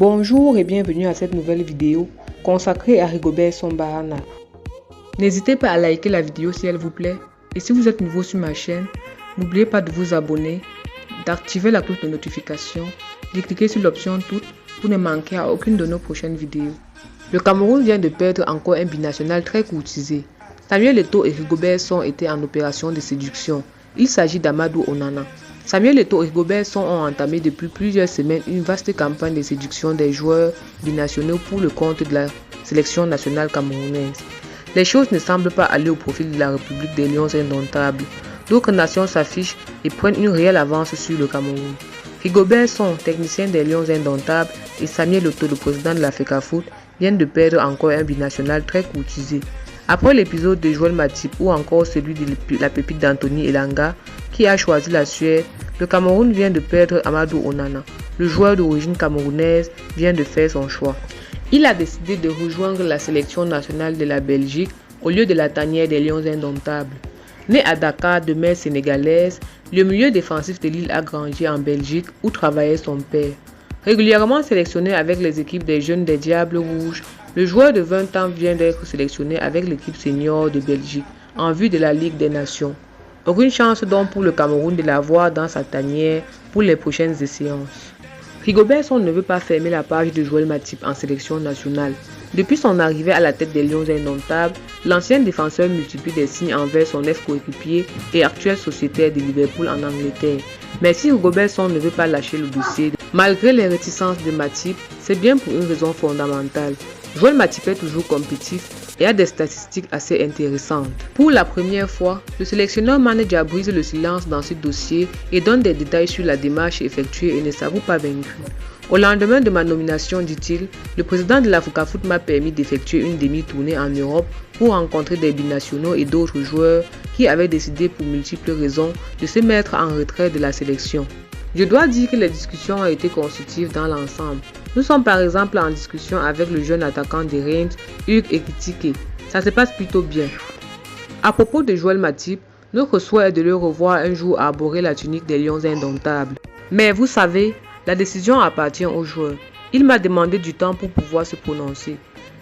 Bonjour et bienvenue à cette nouvelle vidéo consacrée à Rigobert Song Bahana. N'hésitez pas à liker la vidéo si elle vous plaît. Et si vous êtes nouveau sur ma chaîne, n'oubliez pas de vous abonner, d'activer la cloche de notification, de cliquer sur l'option toutes pour ne manquer à aucune de nos prochaines vidéos. Le Cameroun vient de perdre encore un binational très courtisé. Samuel Eto'o et Rigobert Song étaient en opération de séduction. Il s'agit d'Amadou Onana. Samuel Eto'o et Rigobert Song ont entamé depuis plusieurs semaines une vaste campagne de séduction des joueurs binationaux pour le compte de la sélection nationale camerounaise. Les choses ne semblent pas aller au profit de la République des Lions indomptables. D'autres nations s'affichent et prennent une réelle avance sur le Cameroun. Rigobert Song, technicien des Lions indomptables, et Samuel Eto'o, le président de la FECAFOOT, viennent de perdre encore un binational très courtisé. Après l'épisode de Joël Matip ou encore celui de la pépite d'Anthony Elanga qui a choisi la Suède, le Cameroun vient de perdre Amadou Onana. Le joueur d'origine camerounaise vient de faire son choix. Il a décidé de rejoindre la sélection nationale de la Belgique au lieu de la tanière des Lions indomptables. Né à Dakar de mère sénégalaise, le milieu défensif de Lille a grandi en Belgique où travaillait son père. Régulièrement sélectionné avec les équipes des jeunes des Diables Rouges, le joueur de 20 ans vient d'être sélectionné avec l'équipe senior de Belgique en vue de la Ligue des Nations. Aucune chance donc pour le Cameroun de l'avoir dans sa tanière pour les prochaines séances. Rigobert Song ne veut pas fermer la page de Joël Matip en sélection nationale. Depuis son arrivée à la tête des Lions indomptables, l'ancien défenseur multiplie des signes envers son ex-coéquipier et actuel sociétaire de Liverpool en Angleterre. Mais si Rigobert Song ne veut pas lâcher le dossier, malgré les réticences de Matip, c'est bien pour une raison fondamentale. Joël Matip est toujours compétitif et a des statistiques assez intéressantes. Pour la première fois, le sélectionneur manager brise le silence dans ce dossier et donne des détails sur la démarche effectuée et ne s'avoue pas vaincu. Au lendemain de ma nomination, dit-il, le président de la FECAFOOT m'a permis d'effectuer une demi-tournée en Europe pour rencontrer des binationaux et d'autres joueurs qui avaient décidé pour multiples raisons de se mettre en retrait de la sélection. Je dois dire que les discussions ont été constructives dans l'ensemble. Nous sommes par exemple en discussion avec le jeune attaquant de Reims, Hugues Ekitike. Ça se passe plutôt bien. À propos de Joël Matip, notre souhait est de le revoir un jour arborer la tunique des Lions indomptables. Mais vous savez, la décision appartient au joueur. Il m'a demandé du temps pour pouvoir se prononcer.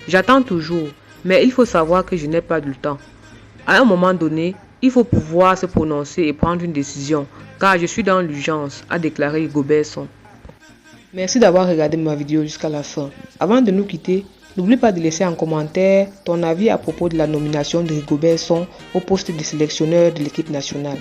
J'attends toujours, mais il faut savoir que je n'ai pas du temps. À un moment donné, il faut pouvoir se prononcer et prendre une décision, car je suis dans l'urgence, a déclaré Rigobert Song. Merci d'avoir regardé ma vidéo jusqu'à la fin. Avant de nous quitter, n'oublie pas de laisser en commentaire ton avis à propos de la nomination de Rigobert Song au poste de sélectionneur de l'équipe nationale.